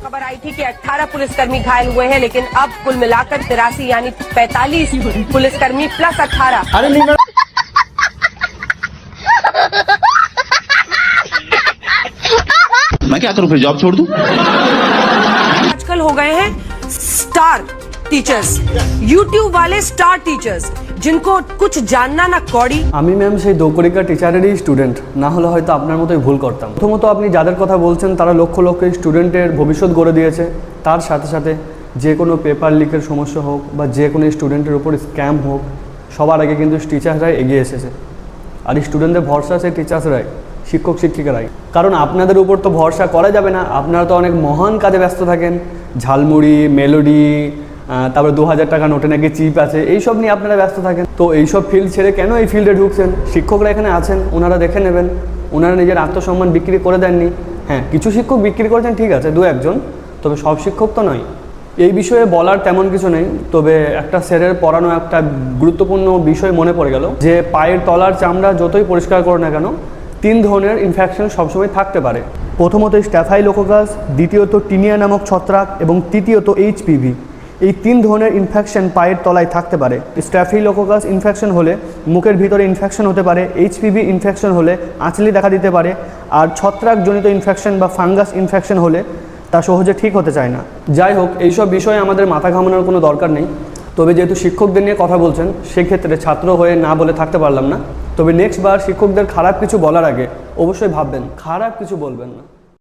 खबर आई थी कि 18 पुलिसकर्मी घायल हुए हैं, लेकिन अब कुल मिलाकर 83 यानी 45 पुलिसकर्मी प्लस 18। अरे नहीं मैडम, मैं क्या करूं, फिर जॉब छोड़ दूं? आजकल हो गए हैं स्टार टीचर्स, यूट्यूब वाले स्टार टीचर्स, जिनको कुछ जानना ना कौड़ी। আমি ম্যাম সেই দৌকরিকা টিচারেরই স্টুডেন্ট, না হলে হয়তো আপনার মতোই ভুল করতাম। প্রথমত আপনি যাদের কথা বলছেন তারা লক্ষ লক্ষ স্টুডেন্টের ভবিষ্যৎ গড়ে দিয়েছে। তার সাথে সাথে যে কোনো পেপার লিকের সমস্যা হোক বা যে কোনো স্টুডেন্টের উপর স্ক্যাম হোক, সবার আগে কিন্তু টিচার্সরাই এগিয়ে এসেছে। আর স্টুডেন্টদের ভরসা আছে টিচার্সরাই, শিক্ষক শিক্ষিকারাই। কারণ আপনাদের উপর তো ভরসা করা যাবে না, আপনারা তো অনেক মহান কাজে ব্যস্ত থাকেন। ঝালমুড়ি, মেলোডি, তারপরে 2000 টাকা নোটে নাকি চিপ আছে, এইসব নিয়ে আপনারা ব্যস্ত থাকেন। তো এইসব ফিল্ড ছেড়ে কেন এই ফিল্ডে ঢুকছেন? শিক্ষকরা এখানে আছেন, ওনারা দেখে নেবেন। ওনারা নিজের আত্মসম্মান বিক্রি করে দেননি। হ্যাঁ, কিছু শিক্ষক বিক্রি করেছেন, ঠিক আছে, 2-1 জন, তবে সব শিক্ষক তো নয়। এই বিষয়ে বলার তেমন কিছু নেই, তবে একটা স্যারের পড়ানো একটা গুরুত্বপূর্ণ বিষয় মনে পড়ে গেল যে পায়ের তলার চামড়া যতই পরিষ্কার করো না কেন, 3 ধরনের ইনফেকশন সবসময় থাকতে পারে। প্রথমত স্ট্যাফাইলোকোকাস, দ্বিতীয়ত টিনিয়া নামক ছত্রাক এবং তৃতীয়ত HPV। এই 3 ধরনের ইনফেকশন পায়ের তলায় থাকতে পারে। স্ট্যাফিলোকোকাস ইনফেকশন হলে মুখের ভিতরে ইনফেকশন হতে পারে, HPV ইনফেকশন হলে আঁচলি দেখা দিতে পারে, আর ছত্রাকজনিত ইনফেকশন বা ফাঙ্গাস ইনফেকশন হলে তা সহজে ঠিক হতে চায় না। যাই হোক, এইসব বিষয়ে আমাদের মাথা ঘামানোর কোনো দরকার নেই। তবে যেহেতু শিক্ষকদের নিয়ে কথা বলছেন, সেক্ষেত্রে ছাত্র হয়ে না বলে থাকতে পারলাম না। তবে নেক্সট বার শিক্ষকদের খারাপ কিছু বলার আগে অবশ্যই ভাববেন, খারাপ কিছু বলবেন না।